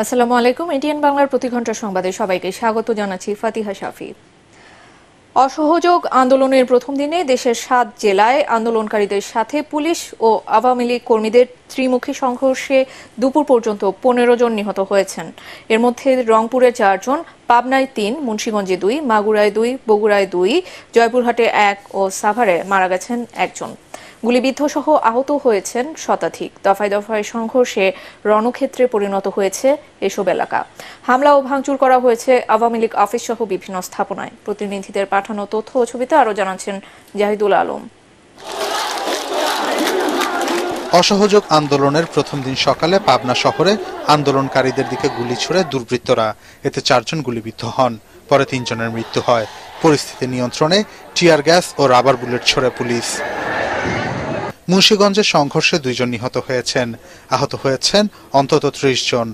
আসসালামু আলাইকুম। এটিএন বাংলার প্রতি ঘন্টা সংবাদে সবাইকে স্বাগত জানাচ্ছি ফাতিহা শাফি। অসহযোগ আন্দোলনের প্রথম দিনে দেশের 7 জেলায় আন্দোলনকারীদের সাথে পুলিশ ও আওয়ামী লীগ কর্মীদের ত্রিমুখী সংঘর্ষে দুপুর পর্যন্ত 15 জন নিহত হয়েছেন। এর মধ্যে রংপুরে 4 জন, পাবনায় 3, মুন্সিগঞ্জে 2, মাগুরায় 2, বগুড়ায় 2, জয়পুরহাটে 1 ও সাভারে মারা গেছেন 1 জন। গুলিবিদ্ধ সহ আহত হয়েছেন শতাধিক। দফায় দফায় সংঘর্ষে রণক্ষেত্রে পরিণত হয়েছে এসব এলাকা। হামলা ও ভাঙচুর করা হয়েছে আওয়ামী লীগ অফিস সহ বিভিন্ন স্থাপনায়। প্রতিনিধিদের পাঠানো তথ্য ও ছবিতে আরও জানাচ্ছেন জাহিদুল আলম। অসহযোগ আন্দোলনের প্রথম দিন সকালে পাবনা শহরে আন্দোলনকারীদের দিকে গুলি ছুড়ে দুর্বৃত্তরা, এতে 4 জন গুলিবিদ্ধ হন। পরে 3 জনের মৃত্যু হয়। পরিস্থিতি নিয়ন্ত্রণে টিয়ার গ্যাস ও রাবার বুলেট ছোড়ে পুলিশ। মুন্সিগঞ্জে সংঘর্ষে 2 জন নিহত হয়েছেন। আহত হয়েছেন অন্তত 30 জন।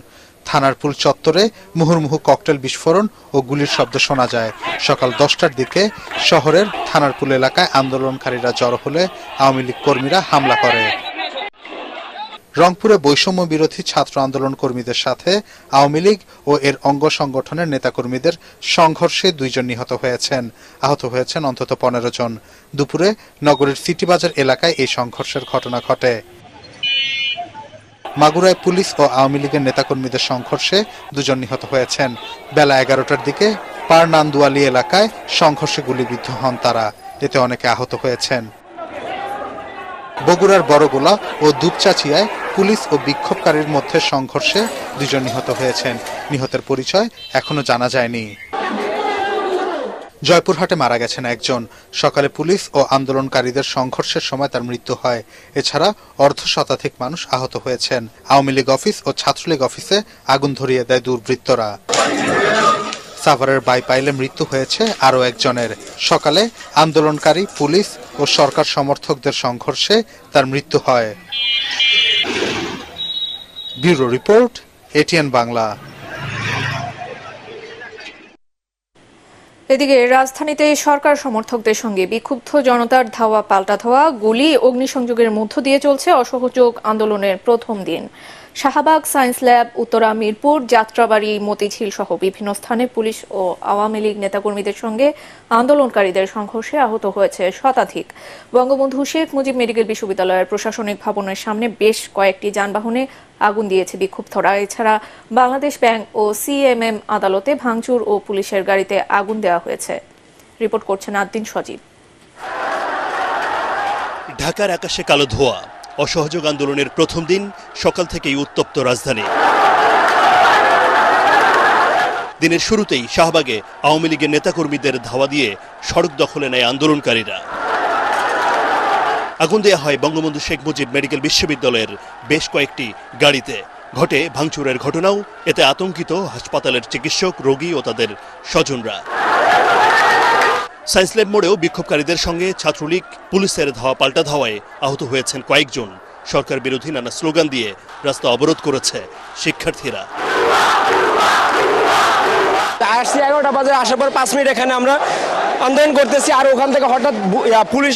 থানার পুল চত্বরে মুহুর্মুহু ককটেল বিস্ফোরণ ও গুলির শব্দ শোনা যায়। সকাল 10টার দিকে শহরের থানার পুল এলাকায় আন্দোলনকারীরা জড়ো হলে আওয়ামী লীগ কর্মীরা হামলা করে। রংপুরে বৈষম্য বিরোধী ছাত্র আন্দোলন কর্মীদের সাথে আওয়ামী লীগ ও এর অঙ্গ সংগঠনের নেতাকর্মীদের সংঘর্ষে 2 জন নিহত হয়েছেন। আহত হয়েছেন অন্তত 15 জন। দুপুরে নগরের সিটি বাজার এলাকায় এই সংঘর্ষের ঘটনা ঘটে। মাগুরায় পুলিশ ও আওয়ামী লীগের নেতাকর্মীদের সংঘর্ষে 2 জন নিহত হয়েছেন। বেলা 11টার দিকে পারনান্দুয়ালি এলাকায় সংঘর্ষে গুলিবিদ্ধ হন তারা, এতে অনেকে আহত হয়েছেন। বগুড়ার বড়গোলা ও দুপচাচিয়ায় পুলিশ ও বিক্ষোভকারীর মধ্যে সংঘর্ষে 2 জন নিহত হয়েছেন। নিহতের পরিচয় এখনো জানা যায়নি। জয়পুরহাটে মারা গেছেন 1 জন। সকালে পুলিশ ও আন্দোলনকারীদের সংঘর্ষের সময় তার মৃত্যু হয়। এছাড়া অর্ধশতাধিক মানুষ আহত হয়েছেন। আওয়ামী লীগ অফিস ও ছাত্রলীগ অফিসে আগুন ধরিয়ে দেয় দুর্বৃত্তরা। সাভারের বাইপাইলে মৃত্যু হয়েছে আরও 1 জনের। সকালে আন্দোলনকারী পুলিশ ও সরকার সমর্থকদের সংঘর্ষে তার মৃত্যু হয়। Bureau report, ATN Bangla. এদিকে রাজধানীতে সরকার সমর্থকদের সঙ্গে বিক্ষুব্ধ জনতার ধাওয়া পাল্টা ধাওয়া, গুলি, অগ্নিসংযোগের মধ্য দিয়ে চলছে অসহযোগ আন্দোলনের প্রথম দিন। শাহবাগ, সায়েন্স ল্যাব, উত্তরা, মিরপুর, যাত্রাবাড়ি, মতিঝিল সহ বিভিন্ন স্থানে পুলিশ ও আওয়ামী লীগ নেতাকর্মীদের সঙ্গে আন্দোলনকারীদের সংঘর্ষে আহত হয়েছে শতাধিক। বঙ্গবন্ধু শেখ মুজিব মেডিকেল বিশ্ববিদ্যালয়ের প্রশাসনিক ভবনের সামনে বেশ কয়েকটি যানবাহনে আগুন দিয়েছে বিক্ষুব্ধরা। এছাড়া বাংলাদেশ ব্যাংক ও সিএমএম আদালতে ভাঙচুর ও পুলিশের গাড়িতে আগুন দেওয়া হয়েছে। রিপোর্ট করছেন আদ্দিন সজীব। ঢাকার আকাশে কালো ধোঁয়া। অসহযোগ আন্দোলনের প্রথম দিন সকাল থেকেই উত্তপ্ত রাজধানী। দিনের শুরুতেই শাহবাগে আওয়ামী লীগের নেতাকর্মীদের ধাওয়া দিয়ে সড়ক দখলে নেয় আন্দোলনকারীরা। আগুন দেয়া হয় বঙ্গবন্ধু শেখ মুজিব মেডিকেল বিশ্ববিদ্যালয়ের বেশ কয়েকটি গাড়িতে। ঘটে ভাঙচুরের ঘটনাও, এতে আতঙ্কিত হাসপাতালের চিকিৎসক, রোগী ও তাদের স্বজনরা। সায়েন্স ল্যাব মোড়েও বিক্ষোভকারীদের সঙ্গে ছাত্রলীগ পুলিশের ধাওয়া পাল্টা ধাওয়ায় আহত হয়েছেন কয়েকজন। সরকার বিরোধী নানা স্লোগান দিয়ে রাস্তা অবরোধ করেছে শিক্ষার্থীরা। আসছি 11টা বাজে, আসার পর 5 মিনিট এখানে আমরা আন্দোলন করতেছি। আর ওখান থেকে হঠাৎ পুলিশ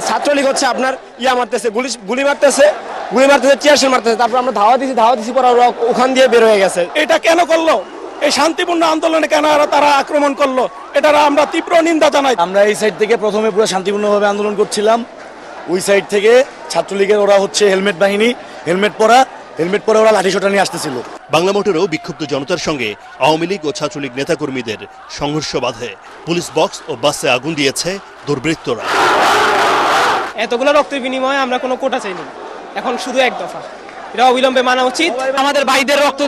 ছাত্রলীগ হচ্ছে আপনার মারতেছে, গুলি মারতেছে, টিয়ারশেল মারতেছে। তারপর আমরা ধাওয়া দিছি পর ওখান দিয়ে বের হয়ে গেছে। এটা কেন করলো? এই শান্তিপূর্ণ আন্দোলনে কেন তারা আক্রমণ করলো? এটা আমরা তীব্র নিন্দা জানাই। আমরা এই সাইড থেকে প্রথমে পুরো শান্তিপূর্ণভাবে আন্দোলন করছিলাম। ওই সাইড থেকে ছাত্রলীগের ওরা হচ্ছে হেলমেট বাহিনী, হেলমেট পরে ওরা লাঠিসোঁটা নিয়ে আসতেছিল। বাংলা মোটরেও বিক্ষুব্ধ জনতার সঙ্গে আওয়ামী লীগ ও ছাত্রলীগ নেতাকর্মীদের সংঘর্ষ বাধে। পুলিশ বক্স ও বাসে আগুন দিয়েছে দুর্বৃত্তরা। এতগুলো রক্তের বিনিময়ে আমরা কোনো কোটা চাইনি, এখন শুধু 1 দফা। এটা অবিলম্বে মানা উচিত। আমাদের ভাইদের রক্ত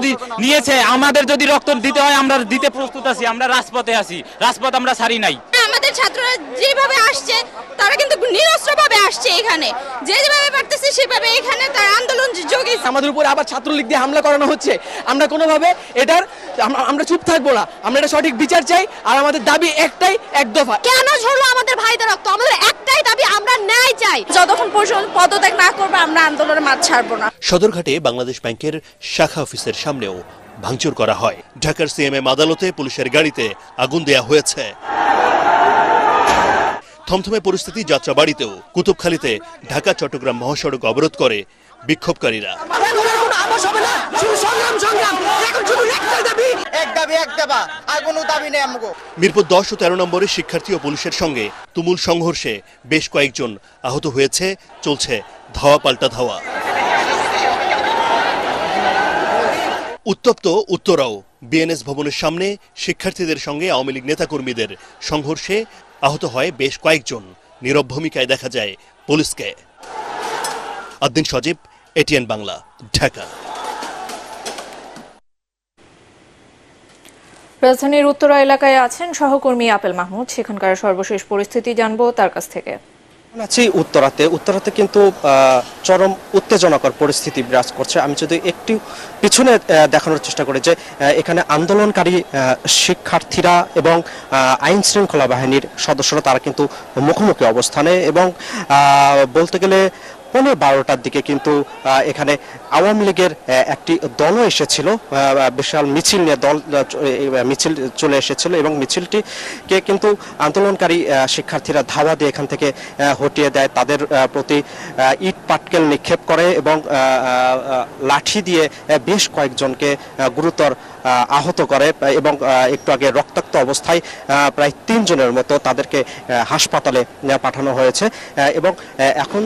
নিয়েছে, আমাদের যদি রক্ত দিতে হয় আমরা দিতে প্রস্তুত আছি। আমরা রাজপথে আছি, রাজপথ আমরা ছাড়ি নাই। আমাদের ছাত্ররা যেভাবে আসছে তারা কিন্তু নিরস্ত্রভাবে আসছে, এখানে যেভাবে পারতেছে সেভাবে এখানে তার আন্দোলন যোগে। আমাদের উপরে আবার ছাত্রলীগ দিয়ে হামলা করানো হচ্ছে। আমরা কোনোভাবে এটার আমরা চুপ থাকবো না। আমরা এটা সঠিক বিচার চাই। আর আমাদের দাবি একটাই, 1 দফা। কেন ঝরলো আমাদের ভাইদের রক্ত? আমাদের একটাই দাবি, আমরা ন্যায় চাই। যতক্ষণ পর্যন্ত পদত্যাগ না করবে আমরা আন্দোলনের মাঠ ছাড়বো না। সদরঘাটে বাংলাদেশ ব্যাংকের শাখা অফিসের সামনেও ভাঙচুর করা হয়। ঢাকার সিএমএম আদালতে পুলিশের গাড়িতে আগুন দেয়া হয়েছে। থমথমে পরিস্থিতি যাত্রাবাড়িতেও। কুতুবখালীতে ঢাকা চট্টগ্রাম মহাসড়ক অবরোধ করে বিক্ষোভকারীরা। কোনো আপোষ হবে না, শুধু সংগ্রাম এখন শুধু একটাই দাবি, এক দাবি এক দাবা, আর কোনো দাবি নেই আমগো। মিরপুর 10 ও 13 নম্বরে শিক্ষার্থী ও পুলিশের সঙ্গে তুমুল সংঘর্ষে বেশ কয়েকজন আহত হয়েছে, চলছে ধাওয়া পাল্টা ধাওয়া। উত্তপ্ত উত্তরাও বিএনএস ভবনের সামনে শিক্ষার্থীদের সঙ্গে আওয়ামী লীগ নেতাকর্মীদের সংঘর্ষে আহত হয় বেশ কয়েকজন। নীরব ভূমিকায় দেখা যায় পুলিশকে। আদ্দিন সজীব, এটিএন বাংলা, ঢাকা। রাজধানীর উত্তরা এলাকায় আছেন সহকর্মী আপেল মাহমুদ, সেখানকার সর্বশেষ পরিস্থিতি জানবো তার কাছ থেকে। আছি উত্তরাতে কিন্তু চরম উত্তেজনাকর পরিস্থিতি বিরাজ করছে। আমি যদি একটু পিছনে দেখানোর চেষ্টা করি যে এখানে আন্দোলনকারী শিক্ষার্থীরা এবং আইন শৃঙ্খলা বাহিনীর সদস্যরা তারা কিন্তু মুখোমুখি অবস্থানে, এবং বলতে গেলে 12টার দিকে কিন্তু এখানে আওয়ামী লীগের একটি দলও এসেছিল, বিশাল মিছিল নিয়ে মিছিল চলে এসেছিল, এবং মিছিলটিকে কিন্তু আন্দোলনকারী শিক্ষার্থীরা ধাওয়া দিয়ে এখান থেকে হটিয়ে দেয়, তাদের প্রতি ইট পাটকেল নিক্ষেপ করে এবং লাঠি দিয়ে বেশ কয়েকজনকে গুরুতর আহত করে, এবং একটু আগে রক্তাক্ত অবস্থায় প্রায় 3 জনের মতো তাদেরকে হাসপাতালে পাঠানো হয়েছে। এবং এখন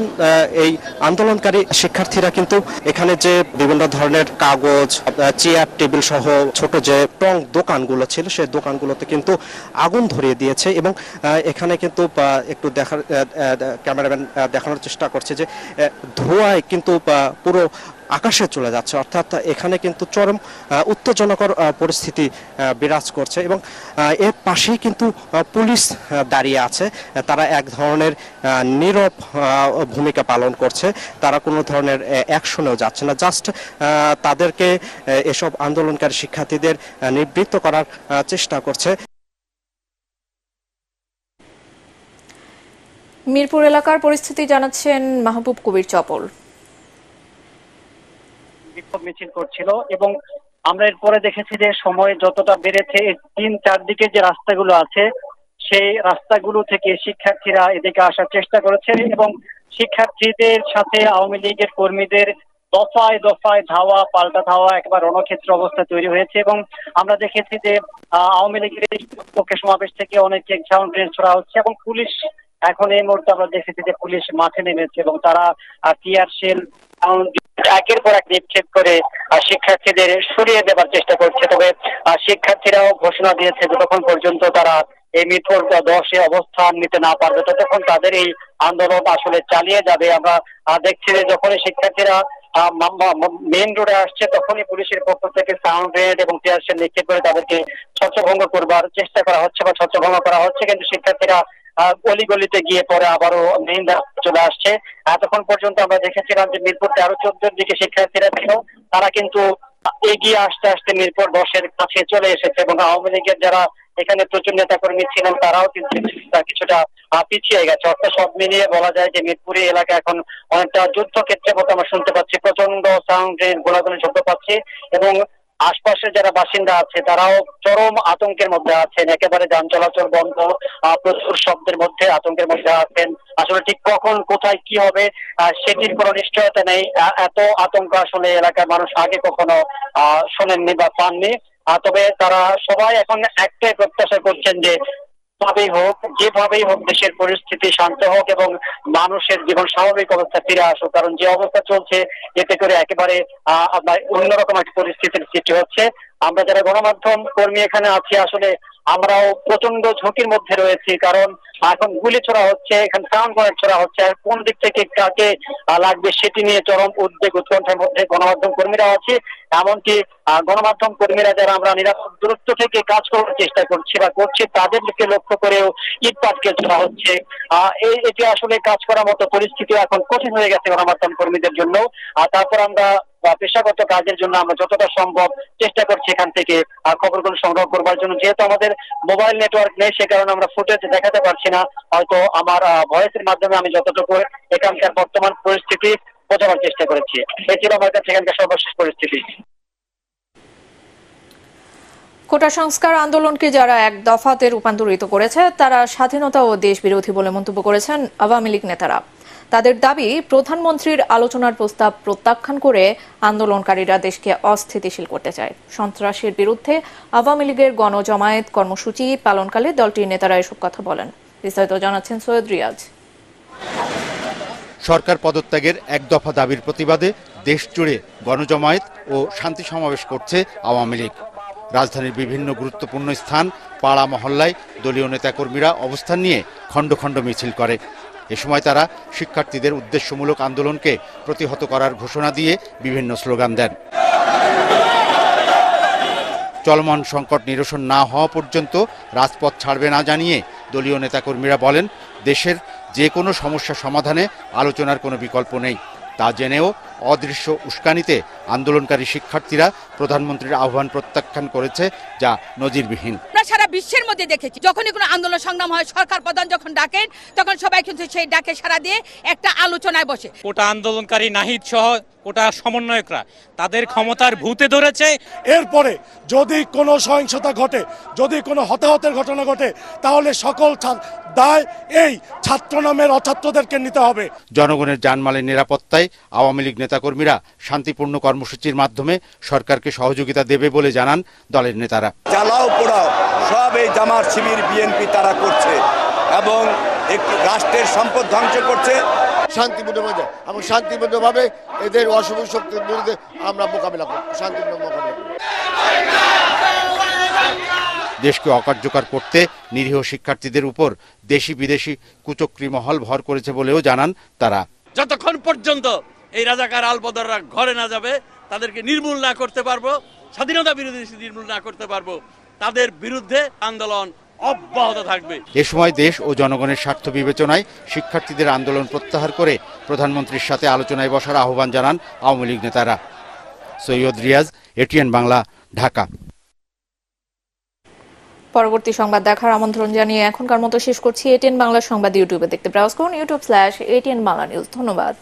এই আন্দোলনকারী শিক্ষার্থীরা কিন্তু এখানে যে বিভিন্ন ধরনের কাগজ, চেয়ার টেবিল সহ ছোট যে টং দোকানগুলো ছিল সেই দোকানগুলোতে কিন্তু আগুন ধরিয়ে দিয়েছে, এবং এখানে কিন্তু একটু ক্যামেরাম্যান দেখানোর চেষ্টা করছে যে ধোঁয়ায় কিন্তু পুরো আকাশে চলে যাচ্ছে, অর্থাৎ এখানে কিন্তু চরম উত্তেজনাকর পরিস্থিতি বিরাজ করছে। এবং এর পাশেই কিন্তু পুলিশ দাঁড়িয়ে আছে, তারা এক ধরনের নীরব ভূমিকা পালন করছে, তারা কোনো ধরনের অ্যাকশনেও যাচ্ছে না, জাস্ট তাদেরকে এসব আন্দোলনকারী শিক্ষার্থীদের নিবৃত্ত করার চেষ্টা করছে। মিরপুর এলাকার পরিস্থিতি জানাচ্ছেন মাহবুব কবির চপল। বিক্ষোভ মিছিল করছিল এবং আমরা এরপরে দেখেছি যে সময় যতটা বেড়েছে 3-4 দিকে যে রাস্তাগুলো আছে সেই রাস্তাগুলো থেকে শিক্ষার্থীরা এদিকে আসার চেষ্টা করেছে, এবং শিক্ষার্থীদের সাথে আওয়ামী লীগের কর্মীদের দফায় দফায় ধাওয়া পাল্টা ধাওয়া একেবারে রণক্ষেত্র অবস্থা তৈরি হয়েছে। এবং আমরা দেখেছি যে আওয়ামী লীগের পক্ষে সমাবেশ থেকে অনেক সাউন্ড গ্রেনেড ছোড়া হচ্ছে, এবং পুলিশ এখন এই মুহূর্তে আমরা দেখেছি যে পুলিশ মাঠে নেমেছে এবং তারা টিয়ার শেল একের পর এক নিক্ষেপ করে শিক্ষার্থীদের সরিয়ে দেবার চেষ্টা করছে। তবে শিক্ষার্থীরাও ঘোষণা দিয়েছে যতক্ষণ পর্যন্ত তারা এই মিরপুর 10-এ অবস্থান নিতে না পারবে ততক্ষণ তাদের এই আন্দোলন আসলে চালিয়ে যাবে। আমরা দেখছি যে যখনই শিক্ষার্থীরা মেইন রোডে আসছে তখনই পুলিশের পক্ষ থেকে সাউন্ড গ্রেনেড এবং টিয়ার শেল নিক্ষেপ করে তাদেরকে ছত্রভঙ্গ করবার চেষ্টা করা হচ্ছে বা ছত্রভঙ্গ করা হচ্ছে, কিন্তু শিক্ষার্থীরা অলিগলিতে গিয়ে পরে আবারও মেইন রাস্তায় চলে আসছে। এতক্ষণ পর্যন্ত আমরা দেখেছিলাম যে মিরপুর 13-14 দিকে শিক্ষার্থীরা ছিল, তারা কিন্তু এগিয়ে আসতে আসতে মিরপুর 10-এর কাছে চলে এসেছে, এবং আওয়ামী লীগের যারা এখানে প্রচুর নেতাকর্মী ছিলেন তারাও কিন্তু কিছুটা পিছিয়ে গেছে। অর্থাৎ সব মিলিয়ে বলা যায় যে মিরপুরি এলাকা এখন অনেকটা যুদ্ধক্ষেত্রের মতো আমরা শুনতে পাচ্ছি, প্রচন্ড সাউন্ড গ্রেনেড গোলাগুলি শব্দ পাচ্ছি, এবং আশপাশের যারা বাসিন্দা আছে তারাও চরম আতঙ্কের মধ্যে আছেন, একেবারে যান চলাচল বন্ধ, প্রচুর শব্দের মধ্যে আতঙ্কের মধ্যে আছেন। আসলে ঠিক কখন কোথায় কি হবে সেটির কোনো নিশ্চয়তা নেই। এত আতঙ্ক আসলে এলাকার মানুষ আগে কখনো শোনেননি বা পাননি। তবে তারা সবাই এখন একটাই প্রত্যাশা করছেন যে যেভাবেই হোক দেশের পরিস্থিতি শান্ত হোক এবং মানুষের জীবন স্বাভাবিক অবস্থা ফিরে আসুক, কারণ যে অবস্থা চলছে এতে করে একেবারে অন্যরকম একটা পরিস্থিতির সৃষ্টি হচ্ছে। আমরা যারা গণমাধ্যম কর্মী এখানে আছি আসলে আমরাও প্রচন্ড ঝুঁকির মধ্যে রয়েছি, কারণ এখন গুলি ছোড়া হচ্ছে, এখানে সাউন্ড গ্রেনেড ছোড়া হচ্ছে, আর কোন দিক থেকে কাকে লাগবে সেটি নিয়ে চরম উদ্বেগ উৎকণ্ঠার মধ্যে গণমাধ্যম কর্মীরা আছে। এমনকি গণমাধ্যম কর্মীরা যারা আমরা নিরাপদ দূরত্ব থেকে কাজ করার চেষ্টা করছি বা করছি তাদেরকে লক্ষ্য করেও ইট পাটকেল ছোড়া হচ্ছে। এটি আসলে কাজ করার মতো পরিস্থিতি এখন কঠিন হয়ে গেছে গণমাধ্যম কর্মীদের জন্য। তারপর আমরা পেশাগত কাজের জন্য আমরা যতটা সম্ভব চেষ্টা করছি এখান থেকে খবরগুলো সংগ্রহ করবার জন্য। যেহেতু আমাদের মোবাইল নেটওয়ার্ক নেই সে কারণে আমরা ফুটেজ দেখাতে পারছি না, হয়তো আমার ভয়েসের মাধ্যমে আমি যতটুকু এখানকার বর্তমান পরিস্থিতি বোঝাবার চেষ্টা করেছি। এই ছিল আমার কাছে এখানকার সর্বশেষ পরিস্থিতি। কোটা সংস্কার আন্দোলনকে যারা এক দফাতে রূপান্তরিত করেছে তারা স্বাধীনতা ও দেশ বিরোধী বলে মন্তব্য করেছেন আওয়ামী লীগ নেতারা। তাদের দাবি, প্রধানমন্ত্রীর আলোচনার প্রস্তাব প্রত্যাখ্যান করে আন্দোলনকারীরা দেশকে অস্থিতিশীল করতে চায়। সন্ত্রাসের বিরুদ্ধে আওয়ামী লীগের গণজমায়েত কর্মসূচি পালনকালে দলটির নেতারা এসব কথা বলেন। বিস্তারিত জানাচ্ছেন সৈয়দ রিয়াজ। সরকার পদত্যাগের এক দফা দাবির প্রতিবাদে দেশ জুড়ে গণজমায়েত ও শান্তি সমাবেশ করছে আওয়ামী লীগ। রাজধানীর বিভিন্ন গুরুত্বপূর্ণ স্থান, পাড়া মহল্লায় দলীয় নেতাকর্মীরা অবস্থান নিয়ে খণ্ড খণ্ড মিছিল করে। এ সময় তারা শিক্ষার্থীদের উদ্দেশ্যমূলক আন্দোলনকে প্রতিহত করার ঘোষণা দিয়ে বিভিন্ন স্লোগান দেন। চলমান সংকট নিরসন না হওয়া পর্যন্ত রাজপথ ছাড়বে না জানিয়ে দলীয় নেতাকর্মীরা বলেন, দেশের যে কোনো সমস্যা সমাধানে আলোচনার কোনো বিকল্প নেই। তা জেনেও অদৃশ্য উস্কানিতে আন্দোলনকারী শিক্ষার্থীরা প্রধানমন্ত্রীর আহ্বান প্রত্যাখ্যান করেছে, যা নজিরবিহীন। আমরা সারা বিশ্বের মধ্যে দেখেছি, যখনই কোনো আন্দোলন সংগ্রাম হয়, সরকার প্রধান যখন ডাকেন তখন সবাই কিন্তু সেই ডাকে সাড়া দিয়ে একটা আলোচনায় বসে। কোটা আন্দোলনকারী নাহিদ সহ কোটা সমন্বয়করা তাদের ক্ষমতার ভূতে ধরেছে। এরপরে যদি কোনো সহিংসতা ঘটে, যদি কোনো হতাহতের ঘটনা ঘটে, তাহলে সকল দায় এই ছাত্র নামের অছাত্রদেরকে নিতে হবে। জনগণের জানমালের নিরাপত্তায় আওয়ামী লীগ নেতাকর্মীরা শান্তিপূর্ণ কর্মসূচির মাধ্যমে সরকারকে সহযোগিতা দেবে বলে জানান দলের নেতারা। জ্বালাও পোড়াও সব এই জামাত শিবির বিএনপি তারা করছে এবং একটি রাষ্ট্রের সম্পদ ধ্বংস করছে। শান্তিপূর্ণভাবে এবং শান্তিপূর্ণভাবে এদের অশুভ শক্তির বিরুদ্ধে আমরা মোকাবিলা করব, শান্তিপূর্ণ মোকাবিলা করব। দেশকে অকার্যকর করতে নিরীহ শিক্ষার্থীদের উপর দেশি বিদেশি কুচক্রী মহল ভর করেছে বলেও জানান তারা। যতক্ষণ পর্যন্ত এই রাজাকার আলবদররা ঘরে না যাবে, তাদেরকে নির্মূল না করতে পারবো, স্বাধীনতা বিরোধী নির্মূল না করতে পারবো, তাদের বিরুদ্ধে আন্দোলন অব্যাহত থাকবে। এ সময় দেশ ও জনগণের স্বার্থ বিবেচনায় শিক্ষার্থীদের আন্দোলন প্রত্যাহার করে প্রধানমন্ত্রীর সাথে আলোচনায় বসার আহ্বান জানান আওয়ামী লীগ নেতারা। সৈয়দ রিয়াজ, এটিএন বাংলা, ঢাকা। পরবর্তী সংবাদ দেখার আমন্ত্রণ জানিয়ে এখনকার মতো শেষ করছি। এটিএন বাংলা সংবাদ ইউটিউবে দেখতে ব্রাউজ করুন youtube/ATN Bangla News। ধন্যবাদ।